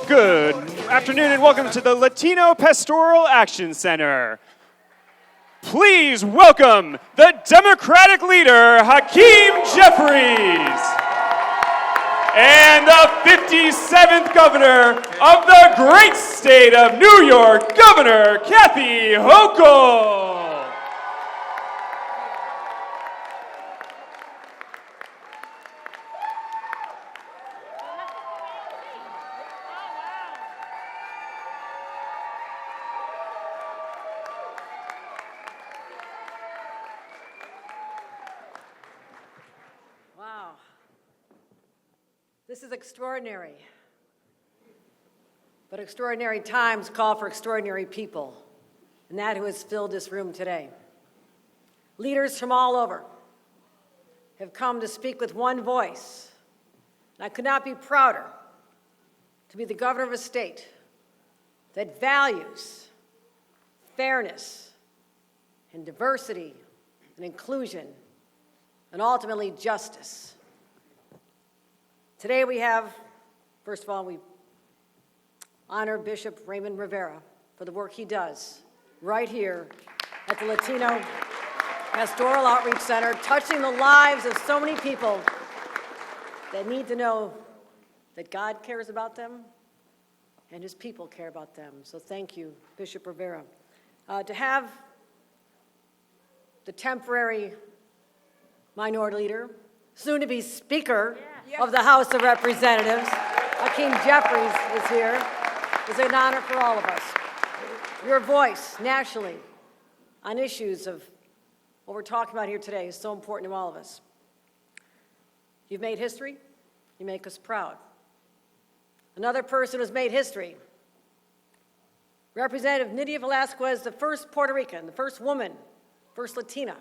Good afternoon and welcome to the Latino Pastoral Action Center. Please welcome the Democratic leader, Hakeem Jeffries, and the 57th governor of the great state of New York, Governor Kathy Hochul. This is extraordinary, but extraordinary times call for extraordinary people, and that who has filled this room today. Leaders from all over have come to speak with one voice, and I could not be prouder to be the governor of a state that values fairness and diversity and inclusion and ultimately justice. Today we have, first of all, we honor Bishop Reuben Buenas for the work he does right here at the Latino Pastoral Outreach Center, touching the lives of so many people that need to know that God cares about them and his people care about them. So thank you, Bishop Rivera. To have the temporary minority leader, soon-to-be Speaker of the House of Representatives, Hakeem Jeffries, is here. It's an honor for all of us. Your voice nationally on issues of what we're talking about here today is so important to all of us. You've made history. You make us proud. Another person who's made history, Representative Nydia Velazquez, the first Puerto Rican, the first woman, first Latina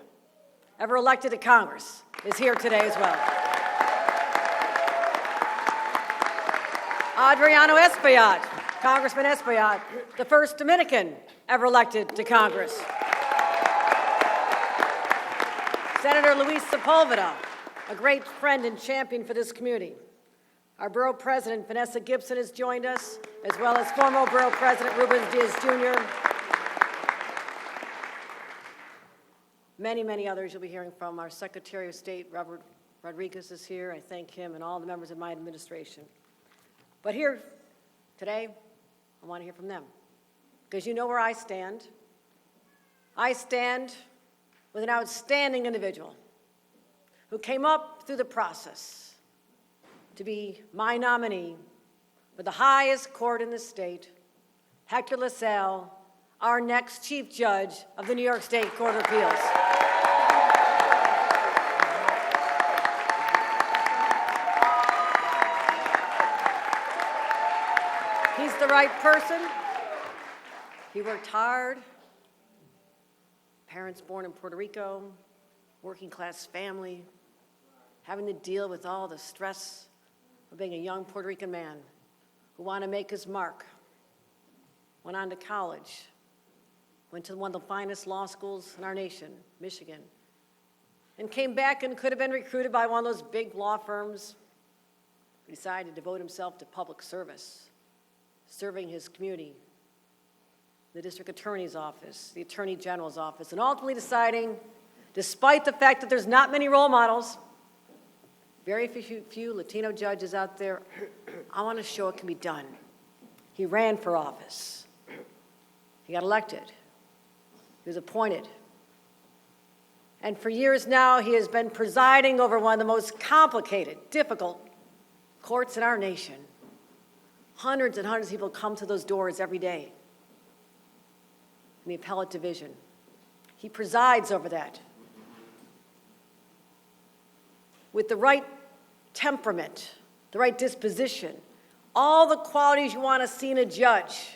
ever elected to Congress, is here today as well. Adriano Espaillat, Congressman Espaillat, the first Dominican ever elected to Congress. Senator Luis Sepulveda, a great friend and champion for this community. Our Borough President, Vanessa Gibson, has joined us, as well as former Borough President Reuben Buenas Jr. Many, many others you'll be hearing from. Our Secretary of State, Robert Rodriguez, is here. I thank him and all the members of my administration. But here today, I want to hear from them, because you know where I stand. I stand with an outstanding individual who came up through the process to be my nominee for the highest court in the state, Hector LaSalle, our next Chief Judge of the New York State Court of Appeals. He's the right person. He worked hard. Parents born in Puerto Rico, working class family, having to deal with all the stress of being a young Puerto Rican man who wanted to make his mark. Went on to college, went to one of the finest law schools in our nation, Michigan, and came back and could have been recruited by one of those big law firms. He decided to devote himself to public service, serving his community, the district attorney's office, the attorney general's office, and ultimately deciding, despite the fact that there's not many role models, very few Latino judges out there, I want to show it can be done. He ran for office. He got elected. He was appointed. And for years now, he has been presiding over one of the most complicated, difficult courts in our nation. Hundreds and hundreds of people come to those doors every day in the appellate division. He presides over that with the right temperament, the right disposition, all the qualities you want to see in a judge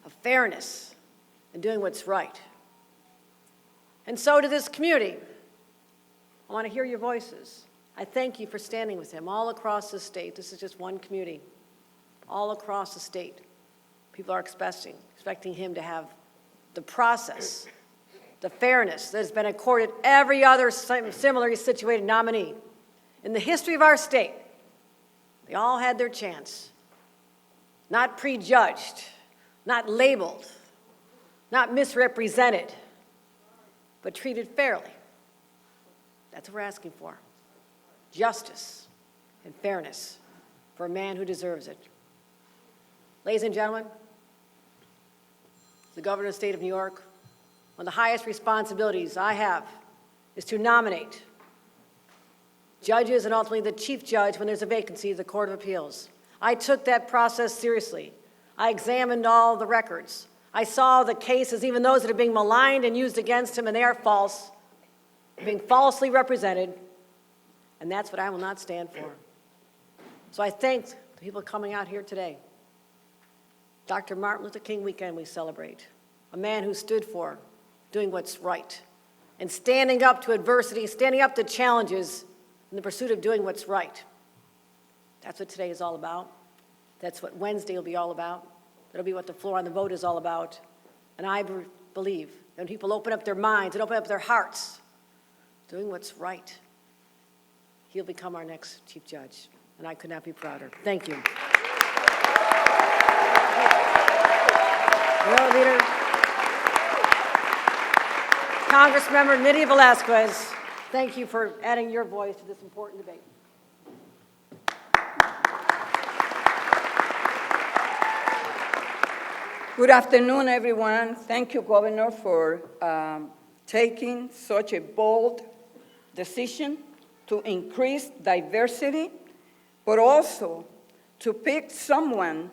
of fairness and doing what's right. And so to this community, I want to hear your voices. I thank you for standing with him all across the state. This is just one community. All across the state, people are expecting him to have the process, the fairness that has been accorded every other similarly situated nominee. In the history of our state, they all had their chance. not prejudged, not labeled, not misrepresented, but treated fairly. That's what we're asking for. Justice and fairness for a man who deserves it. Ladies and gentlemen, the governor of the state of New York, one of the highest responsibilities I have is to nominate judges and ultimately the chief judge when there's a vacancy at the Court of Appeals. I took that process seriously. I examined all the records. I saw the cases, even those that are being maligned and used against him, and they are false, being falsely represented, and that's what I will not stand for. So I thank the people coming out here today. Dr. Martin Luther King weekend we celebrate, a man who stood for doing what's right and standing up to adversity, standing up to challenges in the pursuit of doing what's right. That's what today is all about. That's what Wednesday will be all about. That'll be what the floor on the vote is all about. And I believe that when people open up their minds and open up their hearts, doing what's right, he'll become our next chief judge. And I could not be prouder. Thank you. Your leader, Congressmember Nydia Velázquez, thank you for adding your voice to this important debate. Good afternoon, everyone. Thank you, Governor, for taking such a bold decision to increase diversity, but also to pick someone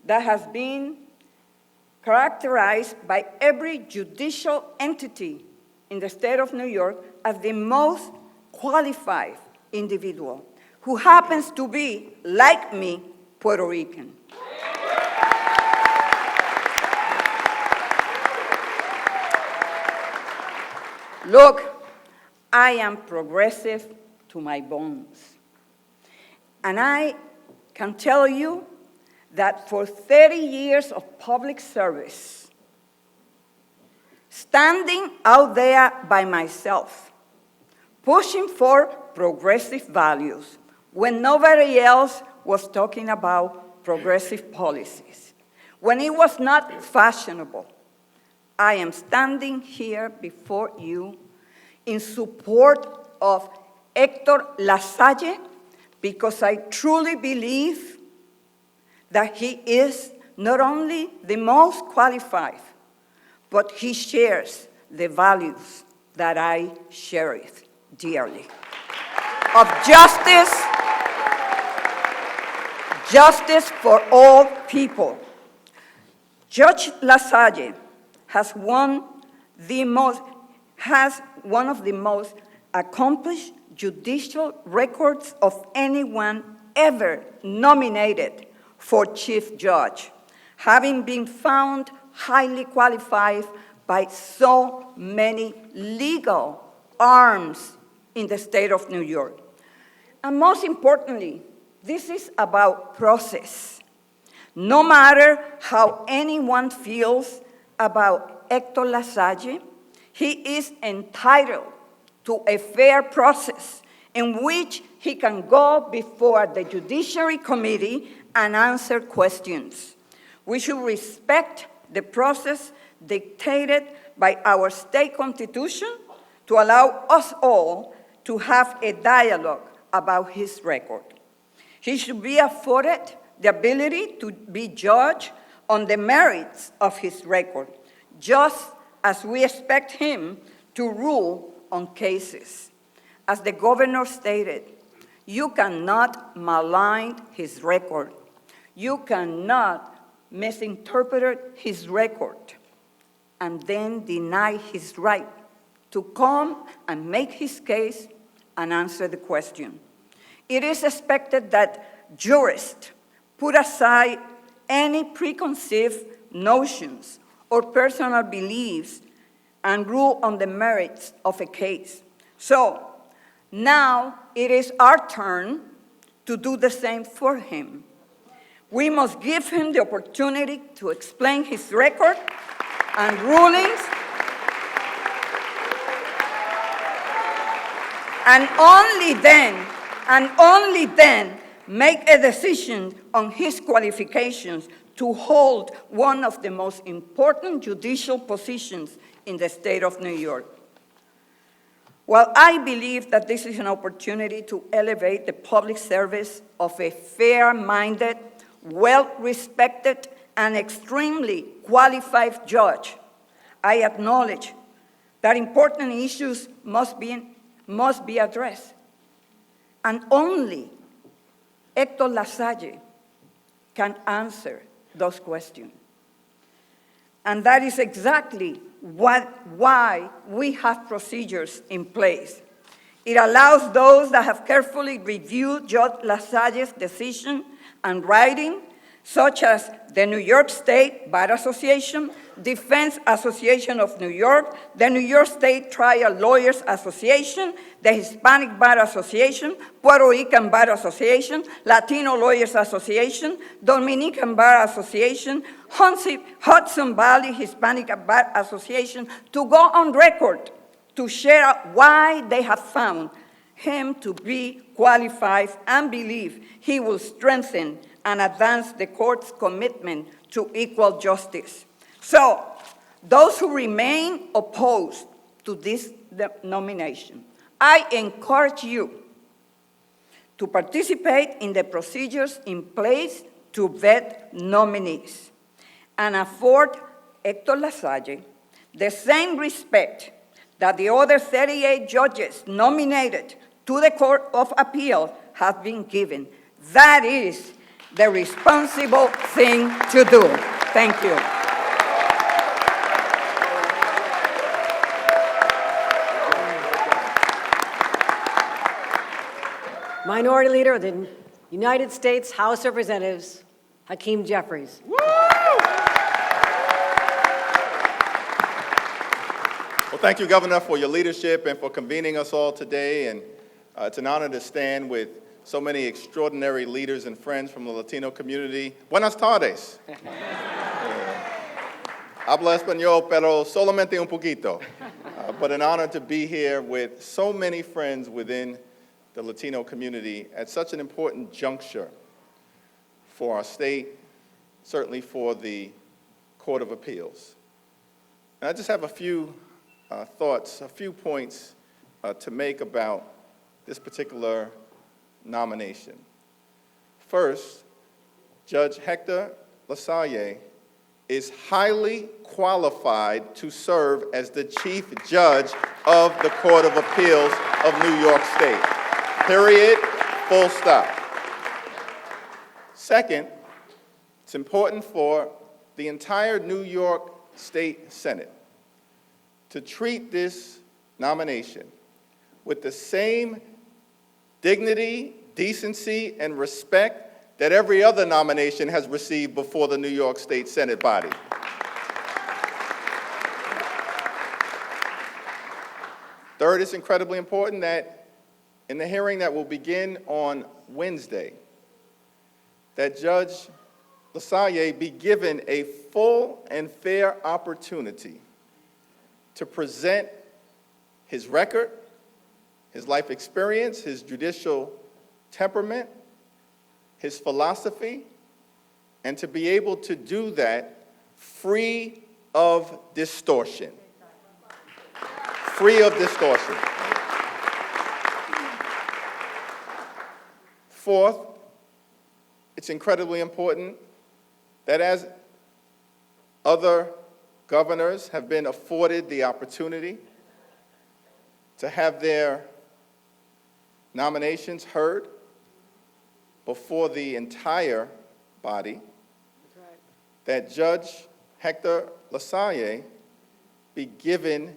that has been characterized by every judicial entity in the state of New York as the most qualified individual, who happens to be, like me, Puerto Rican. Look, I am progressive to my bones. And I can tell you that for 30 years of public service, standing out there by myself, pushing for progressive values when nobody else was talking about progressive policies, when it was not fashionable, I am standing here before you in support of Hector LaSalle because I truly believe that he is not only the most qualified, but he shares the values that I cherish dearly. Of justice for all people. Judge LaSalle has one of the most accomplished judicial records of anyone ever nominated for chief judge, having been found highly qualified by so many legal arms in the state of New York. And most importantly, this is about process. No matter how anyone feels about Hector LaSalle, he is entitled to a fair process in which he can go before the Judiciary Committee and answer questions. We should respect the process dictated by our state constitution to allow us all to have a dialogue about his record. He should be afforded the ability to be judged on the merits of his record, just as we expect him to rule on cases. As the governor stated, you cannot malign his record. You cannot misinterpret his record and then deny his right to come and make his case and answer the question. It is expected that jurists put aside any preconceived notions or personal beliefs and rule on the merits of a case. So now it is our turn to do the same for him. We must give him the opportunity to explain his record and rulings, and only then make a decision on his qualifications to hold one of the most important judicial positions in the state of New York. Well, I believe that this is an opportunity to elevate the public service of a fair-minded, well-respected, and extremely qualified judge. I acknowledge that important issues must be addressed, and only Hector LaSalle can answer those questions. And that is exactly why we have procedures in place. It allows those that have carefully reviewed Judge LaSalle's decision and writing, such as the New York State Bar Association, Defense Association of New York, the New York State Trial Lawyers Association, the Hispanic Bar Association, Puerto Rican Bar Association, Latino Lawyers Association, Dominican Bar Association, Hudson Valley Hispanic Bar Association, to go on record to share why they have found him to be qualified and believe he will strengthen and advance the court's commitment to equal justice. So, those who remain opposed to this nomination, I encourage you to participate in the procedures in place to vet nominees and afford Hector LaSalle the same respect that the other 38 judges nominated to the Court of Appeal have been given. That is the responsible thing to do. Thank you. Minority Leader of the United States House of Representatives, Hakeem Jeffries. Well, thank you, Governor, for your leadership and for convening us all today. And it's an honor to stand with so many extraordinary leaders and friends from the Latino community. Buenas tardes. Habla español, pero solamente un poquito. But an honor to be here with so many friends within the Latino community at such an important juncture for our state, certainly for the Court of Appeals. And I just have a few thoughts, a few points to make about this particular nomination. First, Judge Hector LaSalle is highly qualified to serve as the Chief Judge of the Court of Appeals of New York State. Period, full stop. Second, it's important for the entire New York State Senate to treat this nomination with the same dignity, decency, and respect that every other nomination has received before the New York State Senate body. Third, it's incredibly important that in the hearing that will begin on Wednesday, that Judge LaSalle be given a full and fair opportunity to present his record, his life experience, his judicial temperament, his philosophy, and to be able to do that free of distortion. Free of distortion. Fourth, it's incredibly important that as other governors have been afforded the opportunity to have their nominations heard before the entire body, that Judge Hector LaSalle be given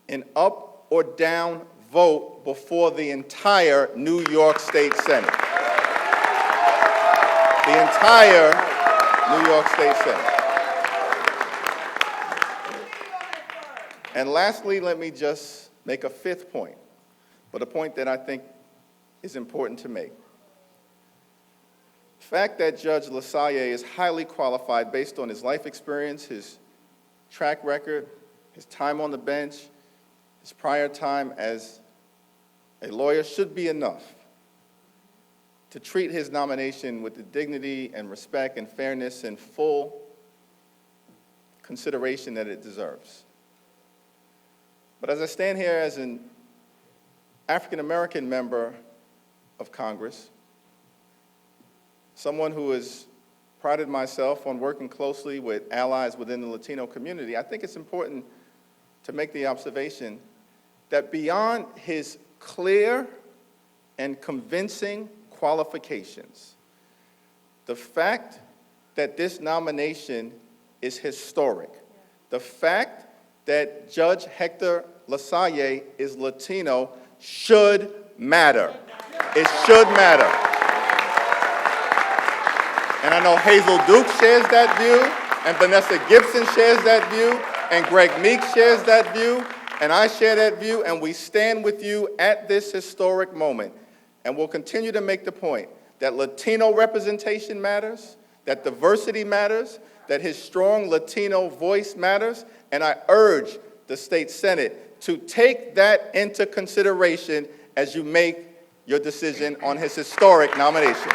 an up or down vote before the entire New York State Senate. The entire New York State Senate. And lastly, let me just make a fifth point, but a point that I think is important to make. The fact that Judge LaSalle is highly qualified based on his life experience, his track record, his time on the bench, his prior time as a lawyer should be enough to treat his nomination with the dignity and respect and fairness and full consideration that it deserves. But as I stand here as an African-American member of Congress, someone who has prided myself on working closely with allies within the Latino community, I think it's important to make the observation that beyond his clear and convincing qualifications, the fact that this nomination is historic, the fact that Judge Hector LaSalle is Latino should matter. It should matter. And I know Hazel Duke shares that view, and Vanessa Gibson shares that view, and Greg Meek shares that view, and I share that view, and we stand with you at this historic moment. And we'll continue to make the point that Latino representation matters, that diversity matters, that his strong Latino voice matters, and I urge the state Senate to take that into consideration as you make your decision on his historic nomination.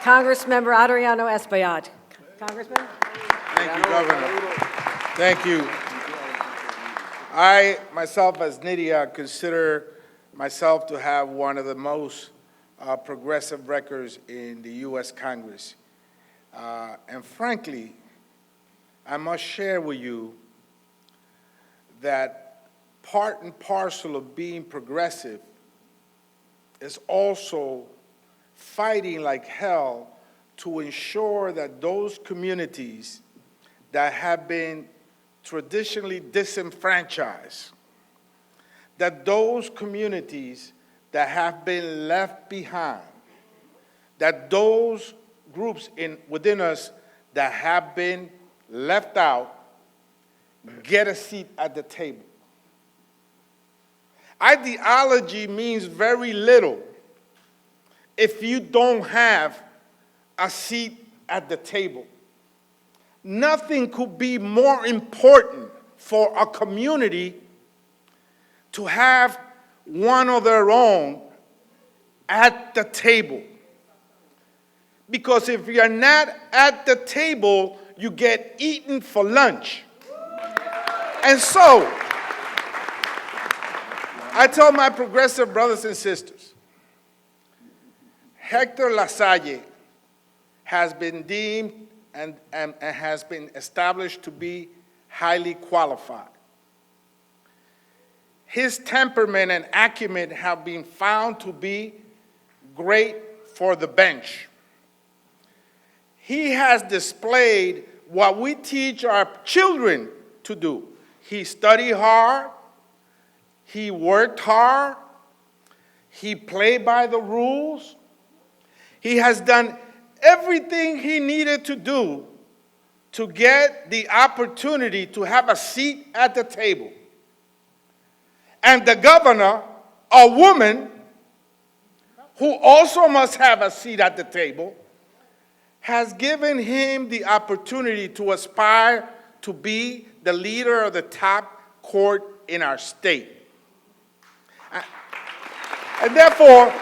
Congressmember Adriano Espaillat. Congressman? Thank you, Governor. Thank you. I, myself, as Nydia, consider myself to have one of the most progressive records in the U.S. Congress. And frankly, I must share with you that part and parcel of being progressive is also fighting like hell to ensure that those communities that have been traditionally disenfranchised, that those communities that have been left behind, that those groups within us that have been left out get a seat at the table. Ideology means very little if you don't have a seat at the table. Nothing could be more important for a community to have one of their own at the table. Because if you're not at the table, you get eaten for lunch. And so, I tell my progressive brothers and sisters, Hector LaSalle has been deemed and has been established to be highly qualified. His temperament and acumen have been found to be great for the bench. He has displayed what we teach our children to do. He studied hard, he worked hard, he played by the rules. He has done everything he needed to do to get the opportunity to have a seat at the table. And the governor, a woman who also must have a seat at the table, has given him the opportunity to aspire to be the leader of the top court in our state. And therefore,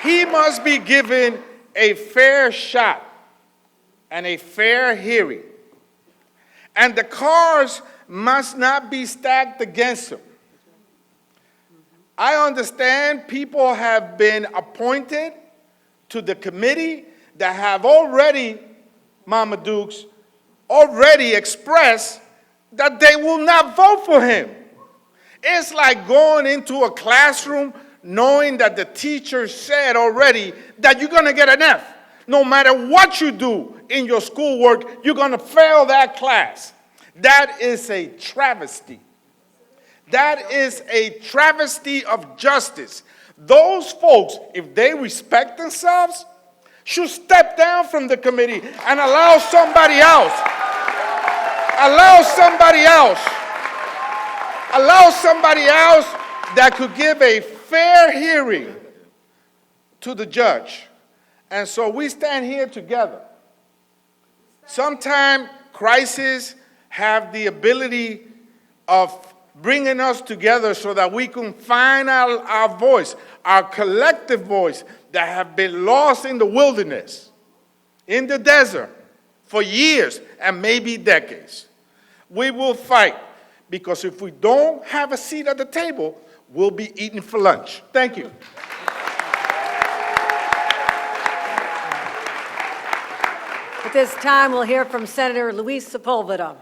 he must be given a fair shot and a fair hearing. And the cards must not be stacked against him. I understand people have been appointed to the committee that have already, Mama Dukes, already expressed that they will not vote for him. It's like going into a classroom knowing that the teacher said already that you're going to get an F. No matter what you do in your schoolwork, you're going to fail that class. That is a travesty. That is a travesty of justice. Those folks, if they respect themselves, should step down from the committee and allow somebody else. Allow somebody else that could give a fair hearing to the judge. And so we stand here together. Sometimes crisis have the ability of bringing us together so that we can find our voice, our collective voice that have been lost in the wilderness, in the desert, for years and maybe decades. We will fight, because if we don't have a seat at the table, we'll be eating for lunch. Thank you. At this time, we'll hear from Senator Luis Sepulveda.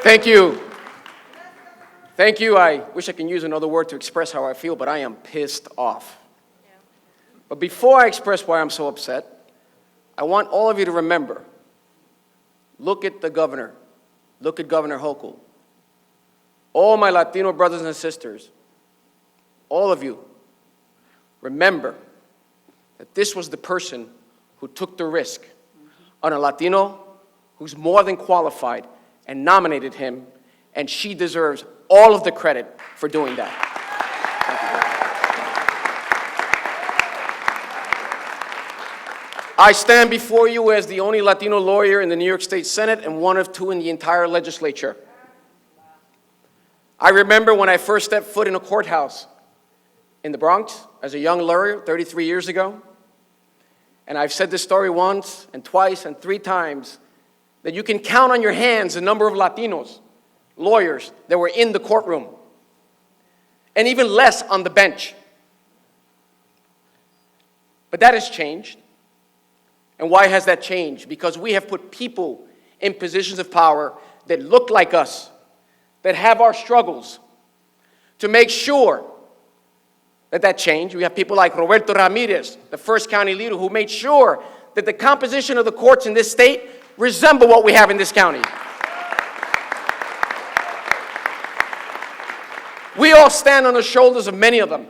Thank you. Thank you. I wish I could use another word to express how I feel, but I am pissed off. But before I express why I'm so upset, I want all of you to remember, look at the governor. Look at Governor Hochul. All my Latino brothers and sisters, all of you, remember that this was the person who took the risk on a Latino who's more than qualified and nominated him, and she deserves all of the credit for doing that. I stand before you as the only Latino lawyer in the New York State Senate and one of two in the entire legislature. I remember when I first stepped foot in a courthouse in the Bronx as a young lawyer 33 years ago. And I've said this story once and twice and three times, that you can count on your hands the number of Latinos, lawyers, that were in the courtroom, and even less on the bench. But that has changed. And why has that changed? Because we have put people in positions of power that look like us, that have our struggles, to make sure that changed. We have people like Roberto Ramirez, the first county leader, who made sure that the composition of the courts in this state resemble what we have in this county. We all stand on the shoulders of many of them.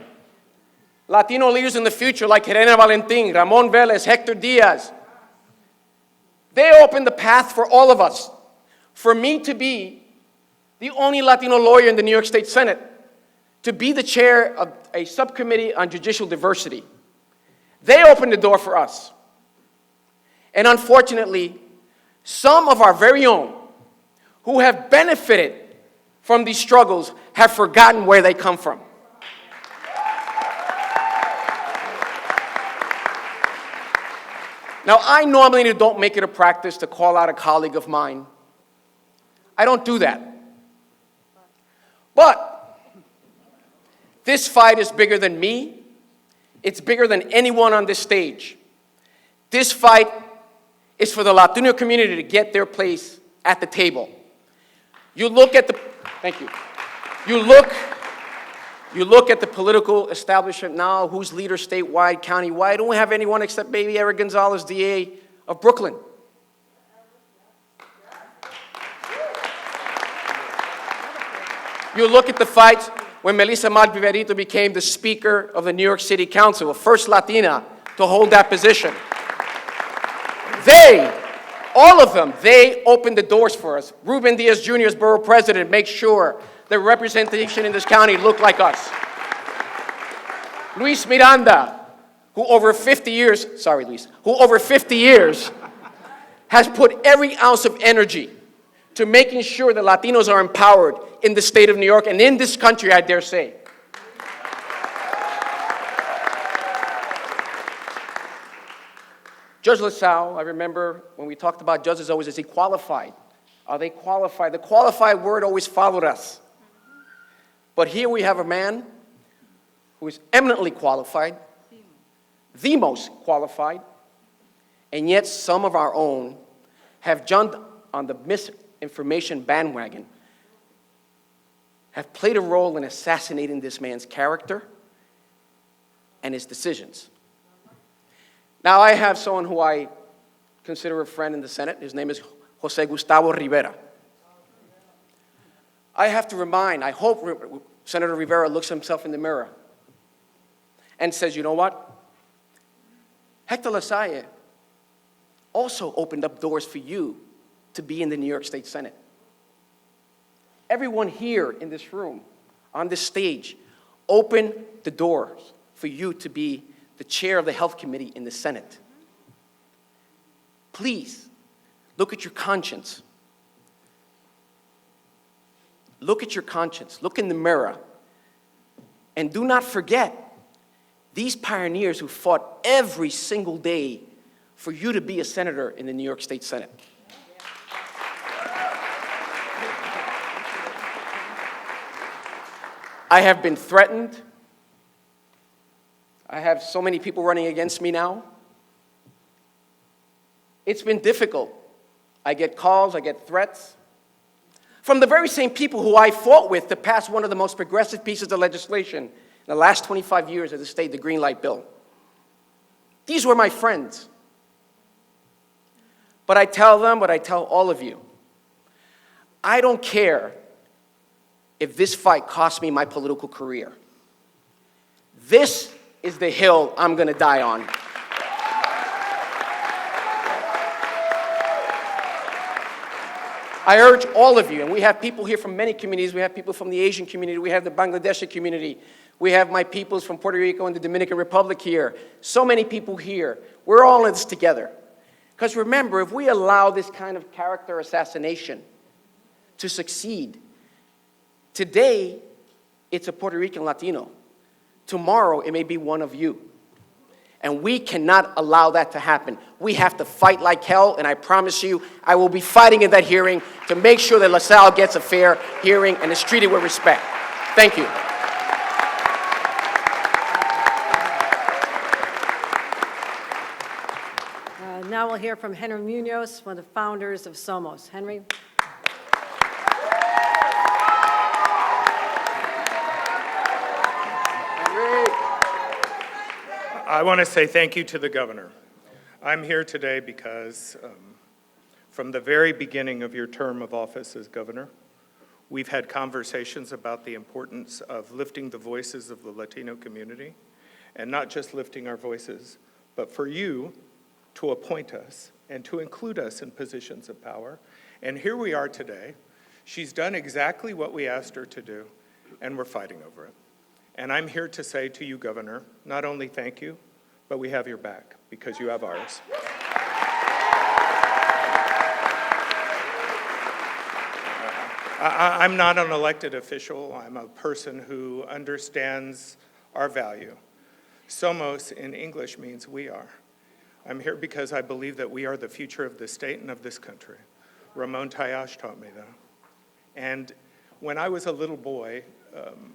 Latino leaders in the future like Helena Valentin, Ramon Vélez, Hector Diaz. They opened the path for all of us. For me to be the only Latino lawyer in the New York State Senate, to be the chair of a subcommittee on judicial diversity. They opened the door for us. And unfortunately, some of our very own who have benefited from these struggles have forgotten where they come from. Now, I normally don't make it a practice to call out a colleague of mine. I don't do that. But this fight is bigger than me. It's bigger than anyone on this stage. This fight is for the Latino community to get their place at the table. You look at the, thank you. You look at the political establishment now, who's leader statewide, countywide. I don't have anyone except maybe Eric Gonzalez, DA of Brooklyn. You look at the fight when Marissa MarkViverito became the Speaker of the New York City Council, the first Latina to hold that position. All of them, they opened the doors for us. Reuben Diaz Jr. as borough president makes sure the representation in this county looked like us. Luis Miranda, who over 50 years has put every ounce of energy to making sure that Latinos are empowered in the state of New York and in this country, I dare say. Judge LaSalle, I remember when we talked about judges always, is he qualified? Are they qualified? The qualified word always followed us. But here we have a man who is eminently qualified, the most qualified, and yet some of our own have jumped on the misinformation bandwagon, have played a role in assassinating this man's character and his decisions. Now, I have someone who I consider a friend in the Senate. His name is Jose Gustavo Rivera. I have to remind, I hope Senator Rivera looks himself in the mirror and says, you know what? Hector LaSalle also opened up doors for you to be in the New York State Senate. Everyone here in this room, on this stage, opened the doors for you to be the chair of the Health Committee in the Senate. Please, Look at your conscience. Look at your conscience. Look in the mirror. And do not forget these pioneers who fought every single day for you to be a senator in the New York State Senate. I have been threatened. I have so many people running against me now. It's been difficult. I get calls, I get threats from the very same people who I fought with to pass one of the most progressive pieces of legislation in the last 25 years of the state, the Green Light Bill. These were my friends. But I tell them, but I tell all of you, I don't care if this fight costs me my political career. This is the hill I'm going to die on. I urge all of you, and we have people here from many communities. We have people from the Asian community. We have the Bangladeshi community. We have my peoples from Puerto Rico and the Dominican Republic here. So many people here. We're all in this together. Because remember, if we allow this kind of character assassination to succeed, today it's a Puerto Rican Latino. Tomorrow it may be one of you. And we cannot allow that to happen. We have to fight like hell, and I promise you, I will be fighting in that hearing to make sure that LaSalle gets a fair hearing and is treated with respect. Thank you. Now we'll hear from Henry Munoz, one of the founders of Somos. Henry. I want to say thank you to the governor. I'm here today because from the very beginning of your term of office as governor, we've had conversations about the importance of lifting the voices of the Latino community, and not just lifting our voices, but for you to appoint us and to include us in positions of power. And here we are today. She's done exactly what we asked her to do, and we're fighting over it. And I'm here to say to you, Governor, not only thank you, but we have your back, because you have ours. I'm not an elected official. I'm a person who understands our value. Somos in English means we are. I'm here because I believe that we are the future of this state and of this country. Ramon Tayash taught me that. And when I was a little boy,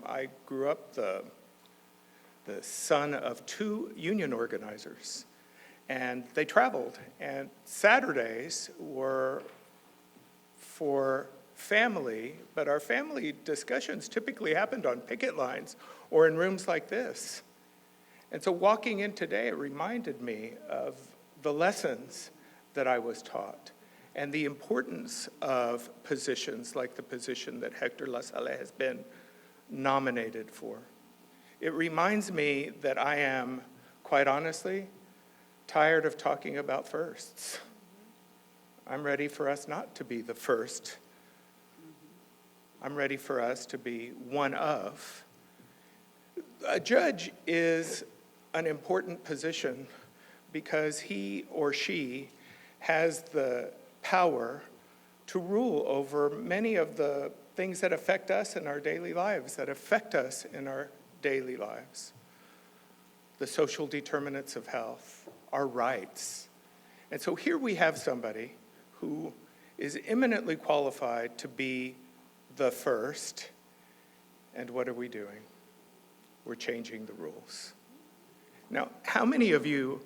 I grew up the son of two union organizers, and they traveled, and Saturdays were for family, but our family discussions typically happened on picket lines or in rooms like this. And so walking in today, it reminded me of the lessons that I was taught and the importance of positions like the position that Hector LaSalle has been nominated for. It reminds me that I am, quite honestly, tired of talking about firsts. I'm ready for us not to be the first. I'm ready for us to be one of. A judge is an important position because he or she has the power to rule over many of the things that affect us in our daily lives, the social determinants of health, our rights. And so here we have somebody who is eminently qualified to be the first. And what are we doing? We're changing the rules. Now, how many of you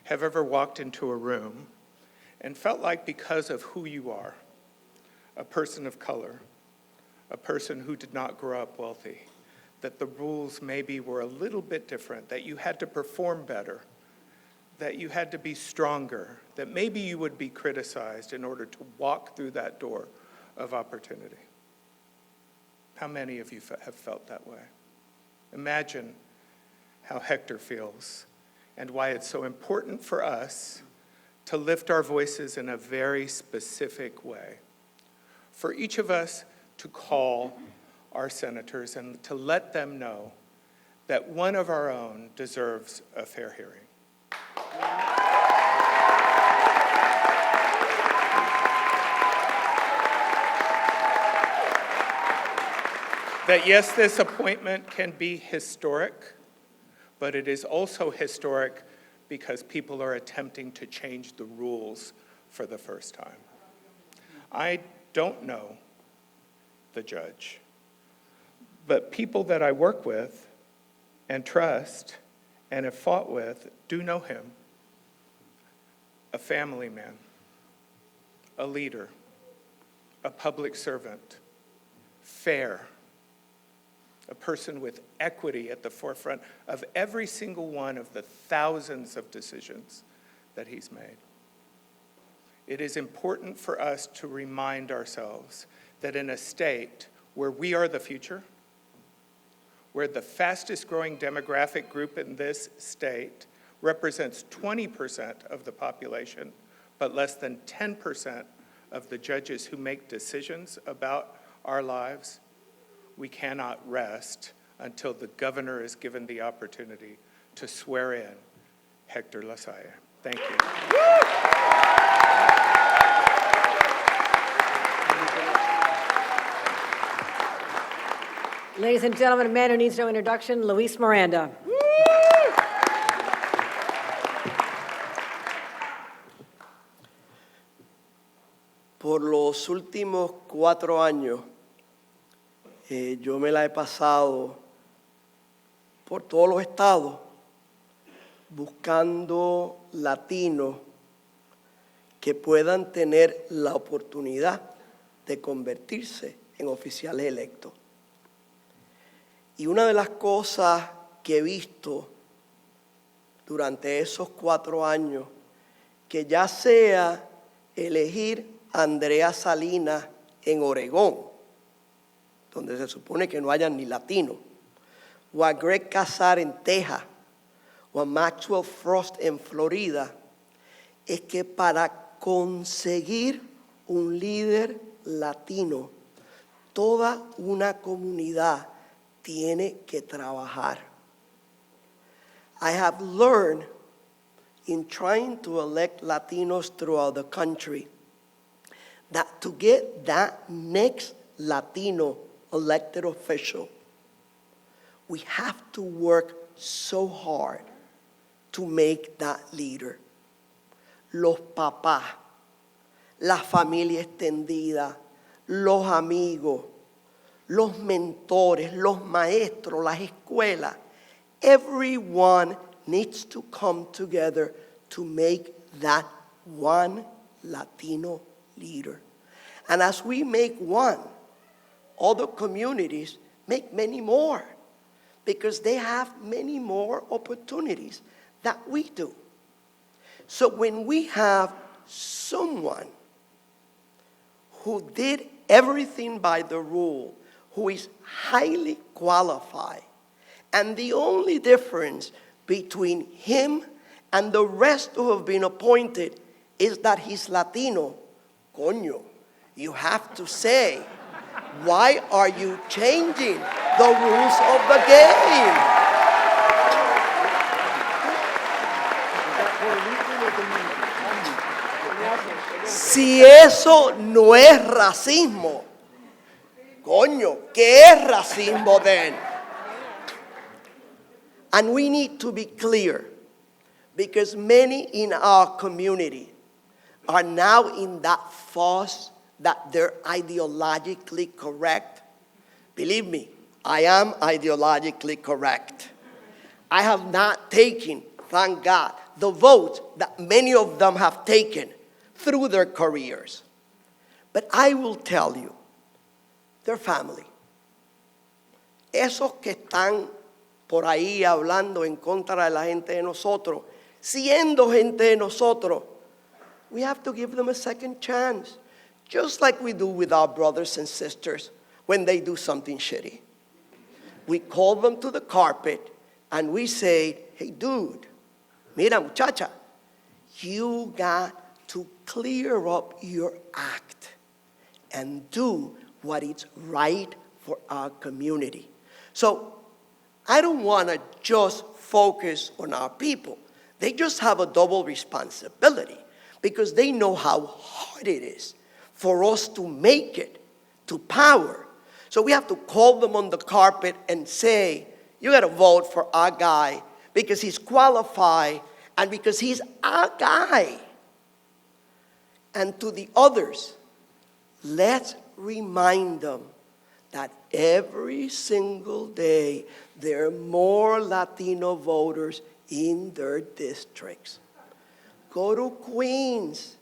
have ever walked into a room and felt like because of who you are, a person of color, a person who did not grow up wealthy, that the rules maybe were a little bit different, that you had to perform better, that you had to be stronger, that maybe you would be criticized in order to walk through that door of opportunity? How many of you have felt that way? Imagine how Hector feels and why it's so important for us to lift our voices in a very specific way. For each of us to call our senators and to let them know that one of our own deserves a fair hearing. that yes, this appointment can be historic, but it is also historic because people are attempting to change the rules for the first time. I don't know the judge, but people that I work with and trust and have fought with do know him. A family man, a leader, a public servant, fair, a person with equity at the forefront of every single one of the thousands of decisions that he's made. It is important for us to remind ourselves that in a state where we are the future, where the fastest growing demographic group in this state represents 20% of the population, but less than 10% of the judges who make decisions about our lives, we cannot rest until the governor is given the opportunity to swear in Hector LaSalle. Thank you. Ladies and gentlemen, a man who needs no introduction, Luis Miranda. Por los últimos 4 años, yo me la he pasado por todos los estados buscando latinos que puedan tener la oportunidad de convertirse en oficiales electos. Y una de las cosas que he visto durante esos 4 años, que ya sea elegir a Andrea Salinas en Oregón, donde se supone que no haya ni latinos, o a Greg Casar en Texas, o a Maxwell Frost en Florida, es que para conseguir un líder latino, toda una comunidad tiene que trabajar. I have learned in trying to elect Latinos throughout the country that to get that next Latino elected official, we have to work so hard to make that leader. Los papás, la familia extendida, los amigos, los mentores, los maestros, las escuelas, everyone needs to come together to make that one Latino leader. And as we make one, other communities make many more because they have many more opportunities that we do. So when we have someone who did everything by the rule, who is highly qualified, and the only difference between him and the rest who have been appointed is that he's Latino, coño, you have to say, why are you changing the rules of the game? Si eso no es racismo, coño, ¿qué es racismo then? And we need to be clear because many in our community are now in that fuss that they're ideologically correct. Believe me, I am ideologically correct. I have not taken, thank God, the votes that many of them have taken through their careers. But I will tell you, their family, esos que están por ahí hablando en contra de la gente de nosotros, siendo gente de nosotros, we have to give them a second chance, just like we do with our brothers and sisters when they do something shitty. We call them to the carpet and we say, hey dude, mira muchacha, you got to clear up your act and do what is right for our community. So I don't want to just focus on our people. They just have a double responsibility because they know how hard it is for us to make it to power. So we have to call them on the carpet and say, you got to vote for our guy because he's qualified and because he's our guy. And to the others, let's remind them that every single day there are more Latino voters in their districts. Go to Queens,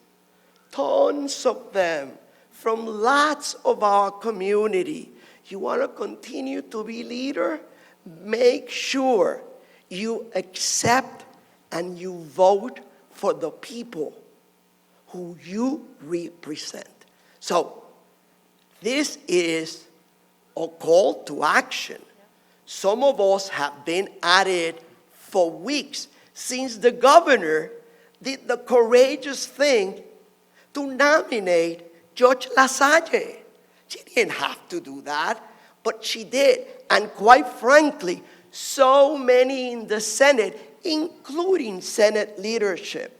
tons of them from lots of our community. You want to continue to be leader? Make sure you accept and you vote for the people who you represent. So this is a call to action. Some of us have been at it for weeks since the governor did the courageous thing to nominate Judge LaSalle. She didn't have to do that, but she did. And quite frankly, so many in the Senate, including Senate leadership,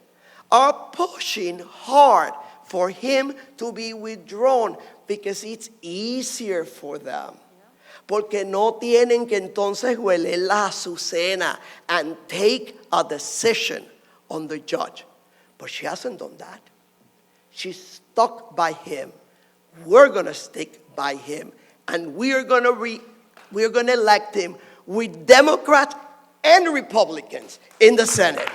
are pushing hard for him to be withdrawn because it's easier for them. Porque no tienen que entonces hueler la azucena and take a decision on the judge. But she hasn't done that. She's stuck by him. We're going to stick by him. And we're going to elect him with Democrats and Republicans in the Senate.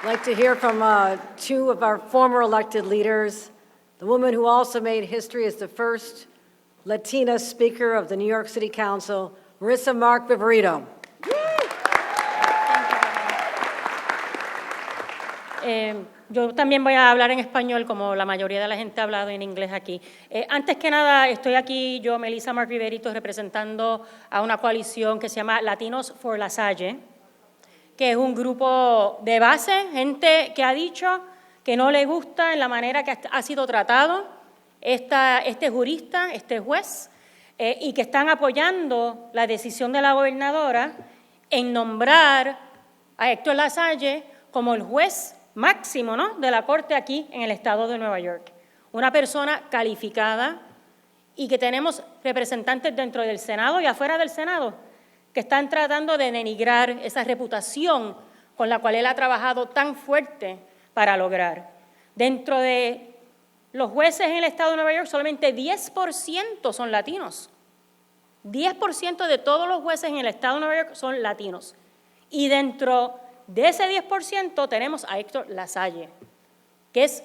I'd like to hear from two of our former elected leaders. The woman who also made history as the first Latina Speaker of the New York City Council, Marissa MarkViverito. Yo también voy a hablar en español, como la mayoría de la gente ha hablado en inglés aquí. Antes que nada, estoy aquí, yo, Marissa MarkViverito, representando a una coalición que se llama Latinos for LaSalle, que es un grupo de base, gente que ha dicho que no le gusta en la manera que ha sido tratado este jurista, este juez, y que están apoyando la decisión de la gobernadora en nombrar a Hector LaSalle como el juez máximo, ¿no?, de la corte aquí en el estado de Nueva York. Una persona calificada y que tenemos representantes dentro del Senado y afuera del Senado que están tratando de denigrar esa reputación con la cual él ha trabajado tan fuerte para lograr. Dentro de los jueces en el estado de Nueva York, solamente 10% son latinos. 10% de todos los jueces en el estado de Nueva York son latinos. Y dentro de ese 10% tenemos a Hector LaSalle, que es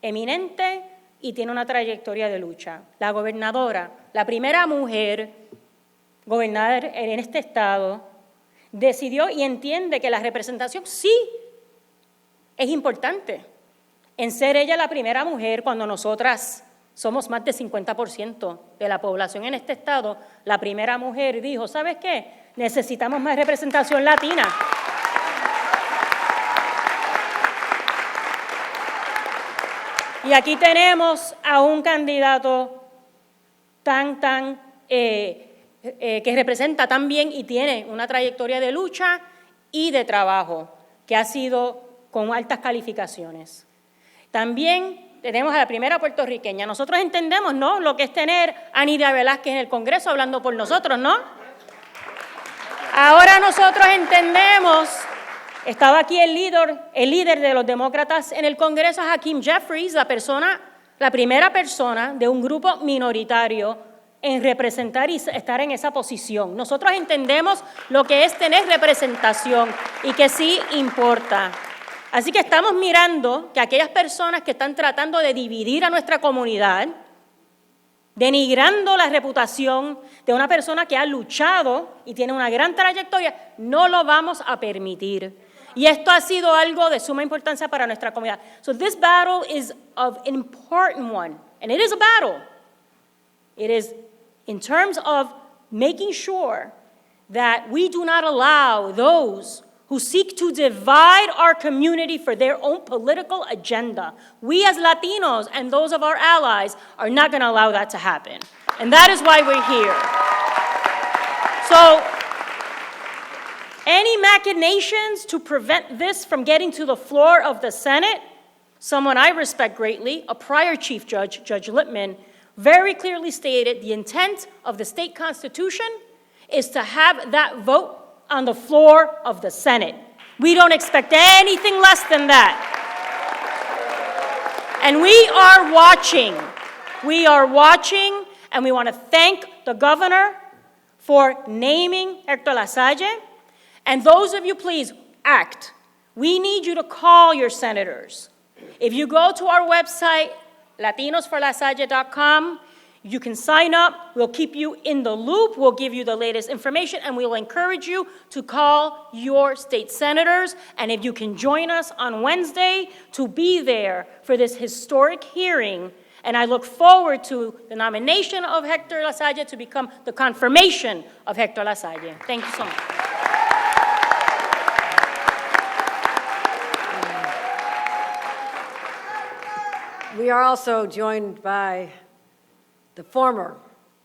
eminente y tiene una trayectoria de lucha. La gobernadora, la primera mujer gobernadora en este estado, decidió y entiende que la representación sí es importante. En ser ella la primera mujer, cuando nosotras somos más del 50% de la población en este estado, la primera mujer dijo, ¿sabes qué? Necesitamos más representación latina. Y aquí tenemos a un candidato que representa tan bien y tiene una trayectoria de lucha y de trabajo, que ha sido con altas calificaciones. También tenemos a la primera puertorriqueña. Nosotros entendemos, ¿no?, lo que es tener a Nidia Velázquez en el Congreso hablando por nosotros, ¿no? Ahora nosotros entendemos, estaba aquí el líder de los demócratas en el Congreso, Hakeem Jeffries, la primera persona de un grupo minoritario en representar y estar en esa posición. Nosotros entendemos lo que es tener representación y que sí importa. Así que estamos mirando que aquellas personas que están tratando de dividir a nuestra comunidad, denigrando la reputación de una persona que ha luchado y tiene una gran trayectoria, no lo vamos a permitir. Y esto ha sido algo de suma importancia para nuestra comunidad. So this battle is an important one, and it is a battle. It is in terms of making sure that we do not allow those who seek to divide our community for their own political agenda. We as Latinos and those of our allies are not going to allow that to happen. And that is why we're here. So, any machinations to prevent this from getting to the floor of the Senate, someone I respect greatly, a prior Chief Judge, Judge Lippman, very clearly stated the intent of the state constitution is to have that vote on the floor of the Senate. We don't expect anything less than that. And we are watching. We are watching, and we want to thank the governor for naming Hector LaSalle. And those of you, please act. We need you to call your senators. If you go to our website, latinosforlasalle.com, you can sign up. We'll keep you in the loop. We'll give you the latest information, and we'll encourage you to call your state senators. And if you can join us on Wednesday to be there for this historic hearing, and I look forward to the nomination of Hector LaSalle to become the confirmation of Hector LaSalle. Thank you so much. We are also joined by the former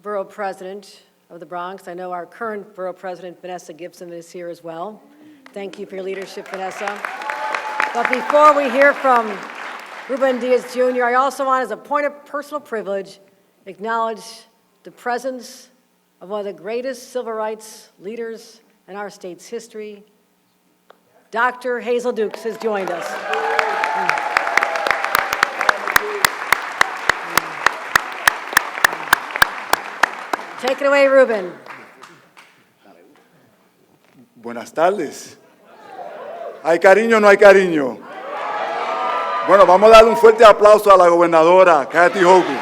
borough president of the Bronx. I know our current borough president, Vanessa Gibson, is here as well. Thank you for your leadership, Vanessa. But before we hear from Reuben Diaz Jr., I also want, as a point of personal privilege, acknowledge the presence of one of the greatest civil rights leaders in our state's history. Dr. Hazel Dukes has joined us. Take it away, Reuben. Buenas tardes. ¿Hay cariño o no hay cariño? Bueno, vamos a darle un fuerte aplauso a la gobernadora, Kathy Hochul.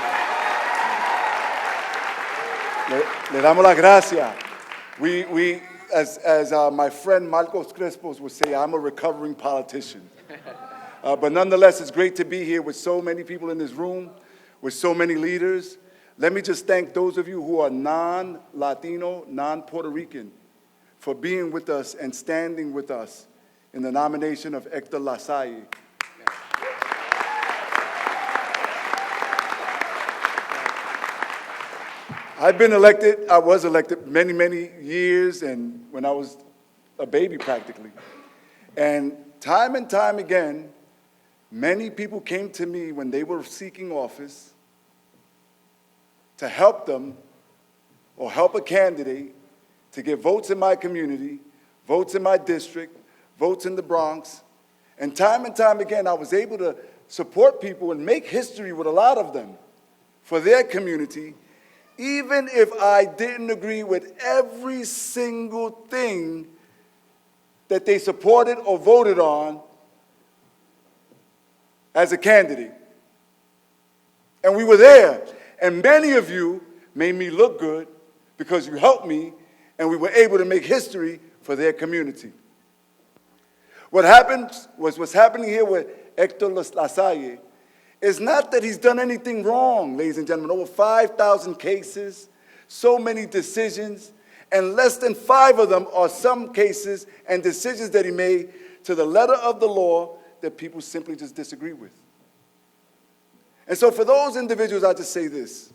Le damos las gracias. As my friend Marcos Crespos would say, I'm a recovering politician. But nonetheless, it's great to be here with so many people in this room, with so many leaders. Let me just thank those of you who are non-Latino, non-Puerto Rican for being with us and standing with us in the nomination of Hector LaSalle. I was elected many, many years, and when I was a baby practically. And time again, many people came to me when they were seeking office to help them or help a candidate to get votes in my community, votes in my district, votes in the Bronx. And time again, I was able to support people and make history with a lot of them for their community, even if I didn't agree with every single thing that they supported or voted on as a candidate. And we were there. And many of you made me look good because you helped me, and we were able to make history for their community. What's happening here with Hector LaSalle is not that he's done anything wrong, ladies and gentlemen. Over 5,000 cases, so many decisions, and less than 5 of them are some cases and decisions that he made to the letter of the law that people simply just disagree with. And so for those individuals, I just say this.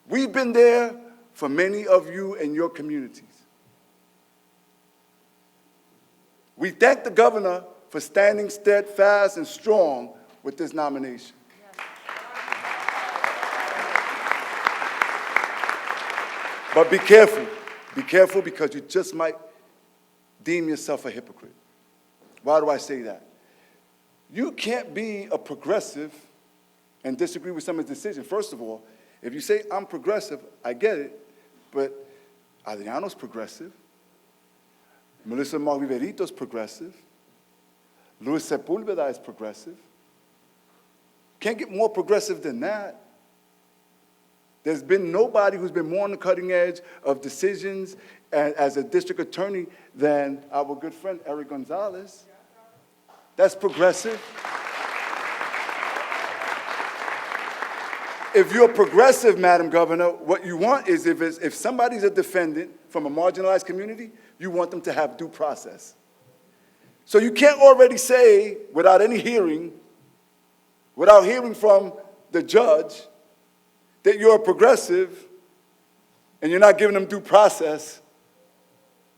We've been there for many of you and your communities. We thank the governor for standing steadfast and strong with this nomination. But be careful because you just might deem yourself a hypocrite. Why do I say that? You can't be a progressive and disagree with someone's decision. First of all, if you say I'm progressive, I get it, but Adriano's progressive. Marissa MarkViverito is progressive. Luis Sepulveda is progressive. Can't get more progressive than that. There's been nobody who's been more on the cutting edge of decisions as a district attorney than our good friend Eric Gonzalez. That's progressive. If you're progressive, Madam Governor, what you want is if somebody's a defendant from a marginalized community, you want them to have due process. So you can't already say, without any hearing, without hearing from the judge, that you're a progressive and you're not giving them due process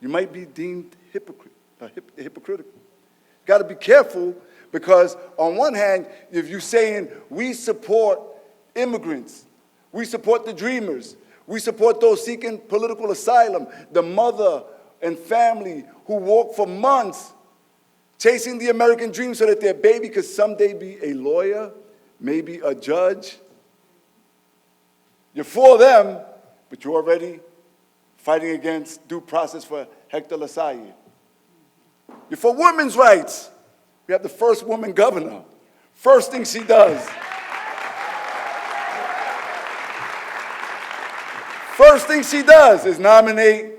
You might be deemed hypocritical. You got to be careful because on one hand, if you're saying we support immigrants, we support the dreamers, we support those seeking political asylum, the mother and family who walk for months chasing the American dream so that their baby could someday be a lawyer, maybe a judge. You're for them, but you're already fighting against due process for Hector LaSalle. You're for women's rights. We have the first woman governor. First thing she does. First thing she does is nominate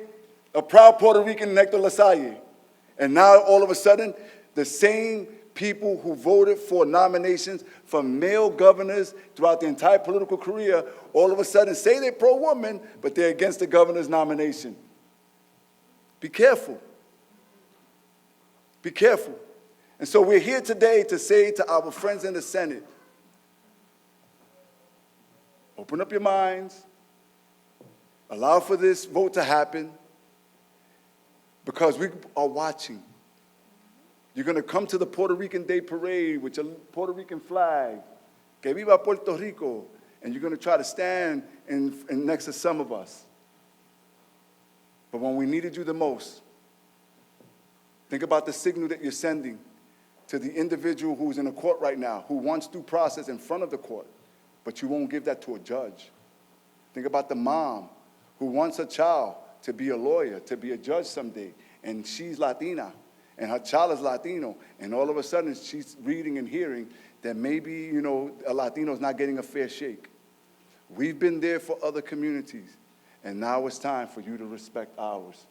a proud Puerto Rican, Hector LaSalle. And now all of a sudden, the same people who voted for nominations for male governors throughout the entire political career, all of a sudden say they're pro-woman, but they're against the governor's nomination. Be careful. Be careful. And so we're here today to say to our friends in the Senate, open up your minds, allow for this vote to happen, because we are watching. You're going to come to the Puerto Rican Day Parade with your Puerto Rican flag, que viva Puerto Rico, and you're going to try to stand in next to some of us. But when we needed you the most, think about the signal that you're sending to the individual who's in a court right now, who wants due process in front of the court, but you won't give that to a judge. Think about the mom who wants her child to be a lawyer, to be a judge someday, and she's Latina, and her child is Latino, and all of a sudden she's reading and hearing that maybe, a Latino is not getting a fair shake. We've been there for other communities, and now it's time for you to respect ours.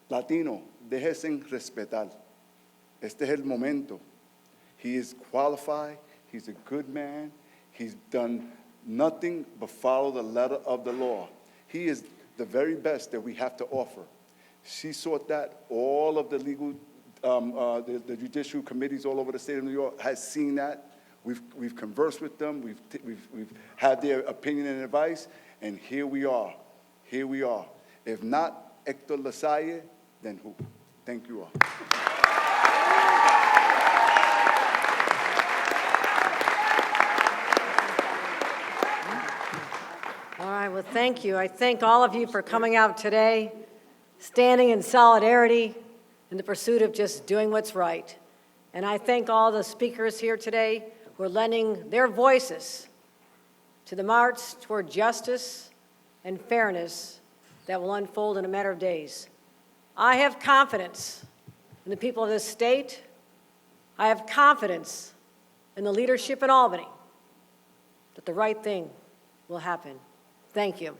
Latino, déjense respetar. Este es el momento. He is qualified. He's a good man. He's done nothing but follow the letter of the law. He is the very best that we have to offer. She sought that. All of the legal, the judicial committees all over the state of New York has seen that. We've conversed with them. We've had their opinion and advice. And here we are. Here we are. If not Hector LaSalle, then who? Thank you all. All right, well, thank you. I thank all of you for coming out today, standing in solidarity in the pursuit of just doing what's right. And I thank all the speakers here today who are lending their voices to the march toward justice and fairness that will unfold in a matter of days. I have confidence in the people of this state. I have confidence in the leadership in Albany that the right thing will happen. Thank you.